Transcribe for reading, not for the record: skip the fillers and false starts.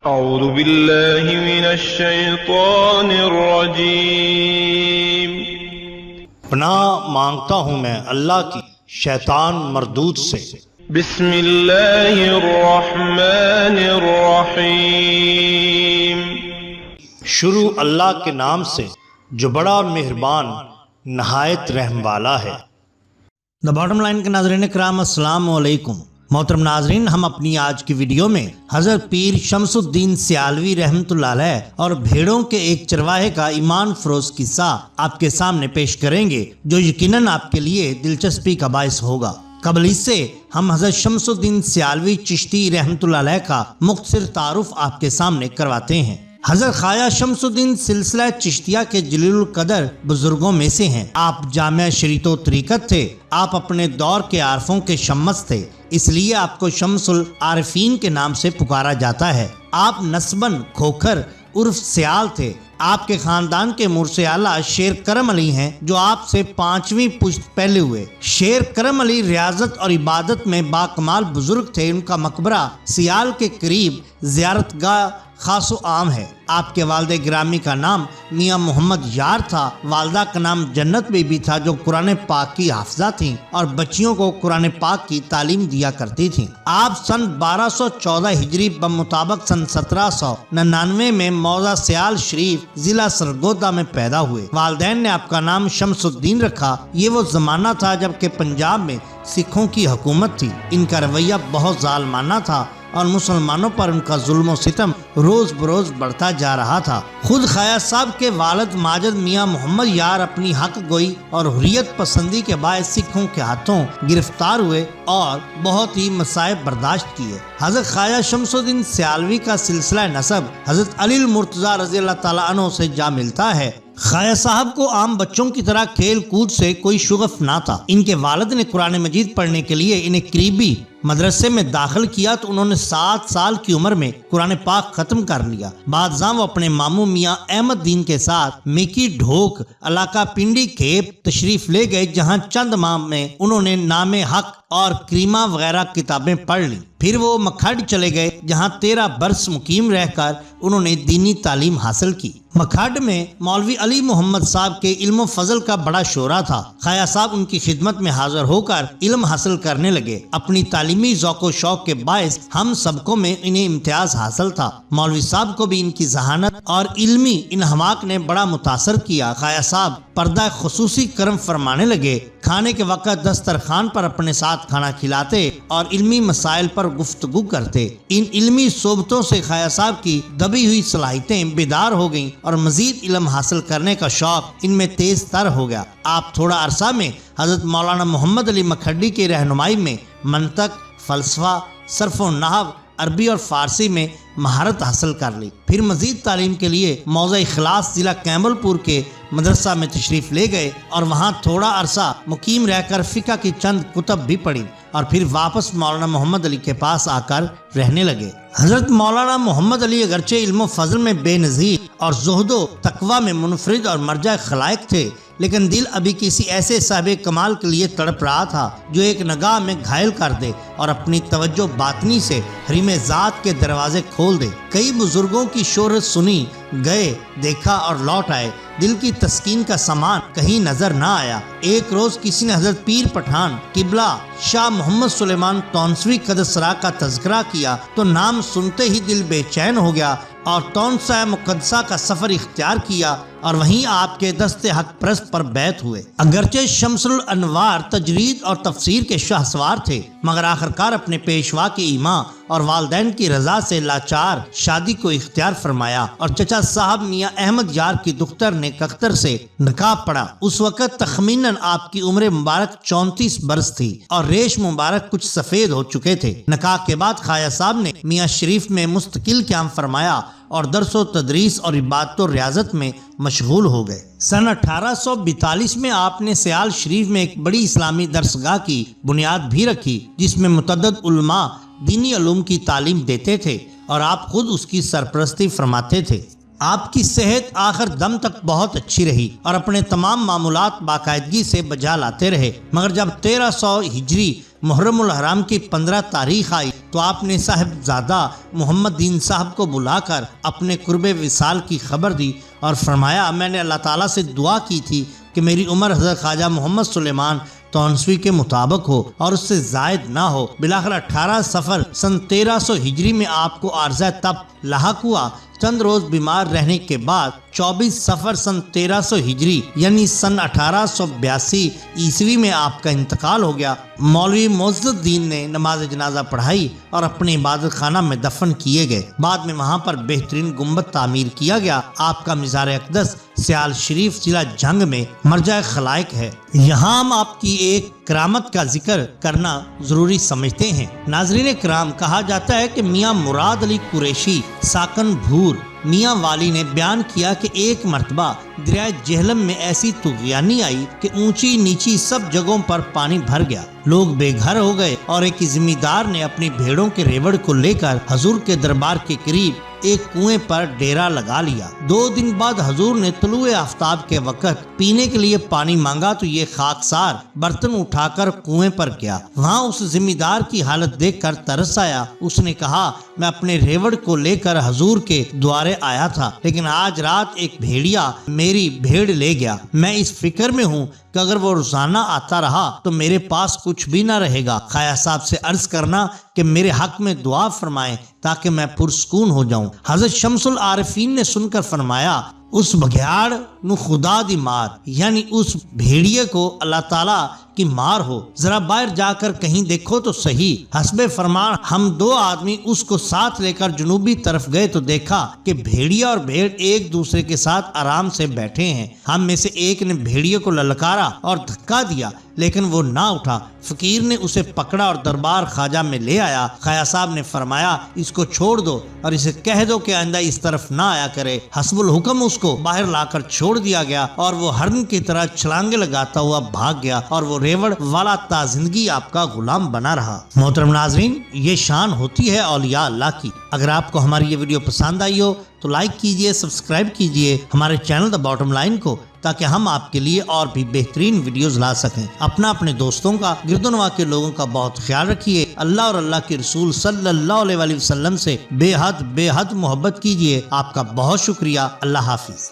اعوذ باللہ من الشیطان الرجیم۔ پناہ مانگتا ہوں میں اللہ کی شیطان مردود سے۔ بسم اللہ الرحمن الرحیم۔ شروع اللہ کے نام سے جو بڑا مہربان نہایت رحم والا ہے۔ دا باٹم لائن کے ناظرین کرام السلام علیکم۔ محترم ناظرین، ہم اپنی آج کی ویڈیو میں حضرت پیر شمس الدین سیالوی رحمۃ اللہ علیہ اور بھیڑوں کے ایک چرواہے کا ایمان فروز قصہ آپ کے سامنے پیش کریں گے، جو یقیناً آپ کے لیے دلچسپی کا باعث ہوگا۔ قبل اس سے ہم حضرت شمس الدین سیالوی چشتی رحمۃ اللہ علیہ کا مختصر تعارف آپ کے سامنے کرواتے ہیں۔ حضرت خواجہ شمس الدین سلسلہ چشتیہ کے جلیل القدر بزرگوں میں سے ہیں۔ آپ جامع شریعت و طریقت تھے۔ آپ اپنے دور کے عارفوں کے شمس تھے، اس لیے آپ کو شمس العارفین کے نام سے پکارا جاتا ہے۔ آپ نسباً کھوکھر عرف سیال تھے۔ آپ کے خاندان کے مرث اعلیٰ شیر کرم علی ہیں، جو آپ سے 5ویں پشت پہلے ہوئے۔ شیر کرم علی ریاضت اور عبادت میں باکمال بزرگ تھے۔ ان کا مقبرہ سیال کے قریب زیارت گاہ خاص و عام ہے۔ آپ کے والد گرامی کا نام میاں محمد یار تھا۔ والدہ کا نام جنت بی بی تھا، جو قرآن پاک کی حافظہ تھیں اور بچیوں کو قرآن پاک کی تعلیم دیا کرتی تھیں۔ آپ سن 1214 ہجری بمطابق سن 1799 میں موضع سیال شریف ضلع سرگودا میں پیدا ہوئے۔ والدین نے آپ کا نام شمس الدین رکھا۔ یہ وہ زمانہ تھا جب کہ پنجاب میں سکھوں کی حکومت تھی۔ ان کا رویہ بہت ظالمانہ تھا اور مسلمانوں پر ان کا ظلم و ستم روز بروز بڑھتا جا رہا تھا۔ خود خواجہ صاحب کے والد ماجد میاں محمد یار اپنی حق گوئی اور حریت پسندی کے باعث سکھوں کے ہاتھوں گرفتار ہوئے اور بہت ہی مصائب برداشت کیے۔ حضرت خواجہ شمس الدین سیالوی کا سلسلہ نسب حضرت علی المرتضیٰ رضی اللہ تعالیٰ عنہ سے جا ملتا ہے۔ خواجہ صاحب کو عام بچوں کی طرح کھیل کود سے کوئی شغف نہ تھا۔ ان کے والد نے قرآن مجید پڑھنے کے لیے انہیں قریبی مدرسے میں داخل کیا تو انہوں نے 7 سال کی عمر میں قرآن پاک ختم کر لیا۔ بعد ازاں وہ اپنے ماموں میاں احمد دین کے ساتھ میکی ڈھوک علاقہ پنڈی کھیپ تشریف لے گئے، جہاں چند ماہ میں انہوں نے نام حق اور کریمہ وغیرہ کتابیں پڑھ لیں۔ پھر وہ مکھڈ چلے گئے، جہاں 13 برس مقیم رہ کر انہوں نے دینی تعلیم حاصل کی۔ مکھڈ میں مولوی علی محمد صاحب کے علم و فضل کا بڑا شعرا تھا۔ خواجہ صاحب ان کی خدمت میں حاضر ہو کر علم حاصل کرنے لگے۔ اپنی تعلیمی ذوق و شوق کے باعث ہم سبقوں میں انہیں امتیاز حاصل تھا۔ مولوی صاحب کو بھی ان کی ذہانت اور علمی انہماک نے بڑا متاثر کیا۔ خواجہ صاحب پردہ خصوصی کرم فرمانے لگے۔ کھانے کے وقت دسترخوان پر اپنے ساتھ کھانا کھلاتے اور علمی مسائل پر گفتگو کرتے۔ ان علمی صحبتوں سے خواجہ صاحب کی دبی ہوئی صلاحیتیں بیدار ہو گئیں اور مزید علم حاصل کرنے کا شوق ان میں تیز تر ہو گیا۔ آپ تھوڑا عرصہ میں حضرت مولانا محمد علی مکھڈی کی رہنمائی میں منطق، فلسفہ، صرف و نحو، عربی اور فارسی میں مہارت حاصل کر لی۔ پھر مزید تعلیم کے لیے موضع اخلاص ضلع کیمل پور کے مدرسہ میں تشریف لے گئے اور وہاں تھوڑا عرصہ مقیم رہ کر فقہ کی چند کتب بھی پڑھی اور پھر واپس مولانا محمد علی کے پاس آ کر رہنے لگے۔ حضرت مولانا محمد علی اگرچہ علم و فضل میں بے نظیر اور زہد و تقوی میں منفرد اور مرجع خلائق تھے، لیکن دل ابھی کسی ایسے صاحب کمال کے لیے تڑپ رہا تھا جو ایک نگاہ میں گھائل کر دے اور اپنی توجہ باطنی سے حریم ذات کے دروازے کھول دے۔ کئی بزرگوں کی شہرت سنی، گئے، دیکھا اور لوٹ آئے، دل کی تسکین کا سامان کہیں نظر نہ آیا۔ ایک روز کسی نے حضرت پیر پٹھان قبلہ شاہ محمد سلیمان تونسوی قدسرا کا تذکرہ کیا تو نام سنتے ہی دل بے چین ہو گیا اور تونسہ مقدسہ کا سفر اختیار کیا اور وہیں آپ کے دست حق پرست پر بیعت ہوئے۔ اگرچہ شمس الانوار تجرید اور تفسیر کے شاہسوار تھے، مگر آخرکار اپنے پیشوا کے ایما اور والدین کی رضا سے لاچار شادی کو اختیار فرمایا اور چچا صاحب میاں احمد یار کی دختر نے کختر سے نکاح پڑا۔ اس وقت تخمیناً آپ کی عمر مبارک 34 برس تھی اور ریش مبارک کچھ سفید ہو چکے تھے۔ نکاح کے بعد خواجہ صاحب نے میاں شریف میں مستقل قیام فرمایا اور درس و تدریس اور عبادت و ریاضت میں مشغول ہو گئے۔ سن 1842 میں آپ نے سیال شریف میں ایک بڑی اسلامی درسگاہ کی بنیاد بھی رکھی، جس میں متعدد علماء دینی علوم کی تعلیم دیتے تھے اور آپ خود اس کی سرپرستی فرماتے تھے۔ آپ کی صحت آخر دم تک بہت اچھی رہی اور اپنے تمام معمولات باقاعدگی سے بجا لاتے رہے، مگر جب 1300 ہجری محرم الحرام کی 15 تاریخ آئی تو آپ نے صاحبزادہ محمد دین صاحب کو بلا کر اپنے قرب وصال کی خبر دی اور فرمایا میں نے اللہ تعالیٰ سے دعا کی تھی کہ میری عمر حضرت خواجہ محمد سلیمان تونسوی کے مطابق ہو اور اس سے زائد نہ ہو۔ بلاخر 18 صفر سن 1300 ہجری میں آپ کو عارضہ تپ لاحق ہوا۔ چند روز بیمار رہنے کے بعد 24 صفر سن 1300 ہجری یعنی سن 1882 عیسوی میں آپ کا انتقال ہو گیا۔ مولوی معز الدین نے نماز جنازہ پڑھائی اور اپنے عبادت خانہ میں دفن کیے گئے۔ بعد میں وہاں پر بہترین گنبد تعمیر کیا گیا۔ آپ کا مزار اقدس سیال شریف ضلع جنگ میں مرجع خلائق ہے۔ یہاں ہم آپ کی ایک کرامت کا ذکر کرنا ضروری سمجھتے ہیں۔ ناظرین کرام، کہا جاتا ہے کہ میاں مراد علی قریشی ساکن بھور میاں والی نے بیان کیا کہ ایک مرتبہ دریائے جہلم میں ایسی طغیانی آئی کہ اونچی نیچی سب جگہوں پر پانی بھر گیا، لوگ بے گھر ہو گئے اور ایک ذمہ دار نے اپنی بھیڑوں کے ریوڑ کو لے کر حضور کے دربار کے قریب ایک کنویں پر ڈیرا لگا لیا۔ 2 دن بعد حضور نے طلوع آفتاب کے وقت پینے کے لیے پانی مانگا تو یہ خاکسار برتن اٹھا کر کنویں پر گیا۔ وہاں اس ذمہ دار کی حالت دیکھ کر ترس آیا۔ اس نے کہا میں اپنے ریوڑ کو لے کر حضور کے دوارے آیا تھا، لیکن آج رات ایک بھیڑیا میری بھیڑ لے گیا۔ میں اس فکر میں ہوں کہ اگر وہ روزانہ آتا رہا تو میرے پاس کچھ بھی نہ رہے گا۔ خواجہ صاحب سے عرض کرنا کہ میرے حق میں دعا فرمائیں تاکہ میں پرسکون ہو جاؤں۔ حضرت شمس العارفین نے سن کر فرمایا اس بگیاڑ نو خدا دی مار، یعنی اس بھیڑیے کو اللہ تعالیٰ کی مار ہو، ذرا باہر جا کر کہیں دیکھو تو صحیح۔ حسب فرمان ہم 2 آدمی اس کو ساتھ لے کر جنوبی طرف گئے تو دیکھا کہ بھیڑیا اور بھیڑ ایک دوسرے کے ساتھ آرام سے بیٹھے ہیں۔ ہم میں سے ایک نے بھیڑیے کو للکارا اور دھکا دیا لیکن وہ نہ اٹھا۔ فقیر نے اسے پکڑا اور دربار خواجہ میں لے آیا۔ خواجہ صاحب نے فرمایا اس کو چھوڑ دو اور اسے کہہ دو کہ آئندہ اس طرف نہ آیا کرے۔ حسب الحکم اس کو باہر لا کر چھوڑ دیا گیا اور وہ ہرن کی طرح چھلانگے لگاتا ہوا بھاگ گیا اور وہ ریوڑ والا تا زندگی آپ کا غلام بنا رہا۔ محترم ناظرین، یہ شان ہوتی ہے اولیاء اللہ کی۔ اگر آپ کو ہماری یہ ویڈیو پسند آئی ہو تو لائک کیجئے، سبسکرائب کیجئے ہمارے چینل دا باٹم لائن کو، تاکہ ہم آپ کے لیے اور بھی بہترین ویڈیوز لا سکیں۔ اپنے دوستوں کا، گرد و نواح کے لوگوں کا بہت خیال رکھیے۔ اللہ اور اللہ کے رسول صلی اللہ علیہ وسلم سے بے حد محبت کیجئے۔ آپ کا بہت شکریہ۔ اللہ حافظ۔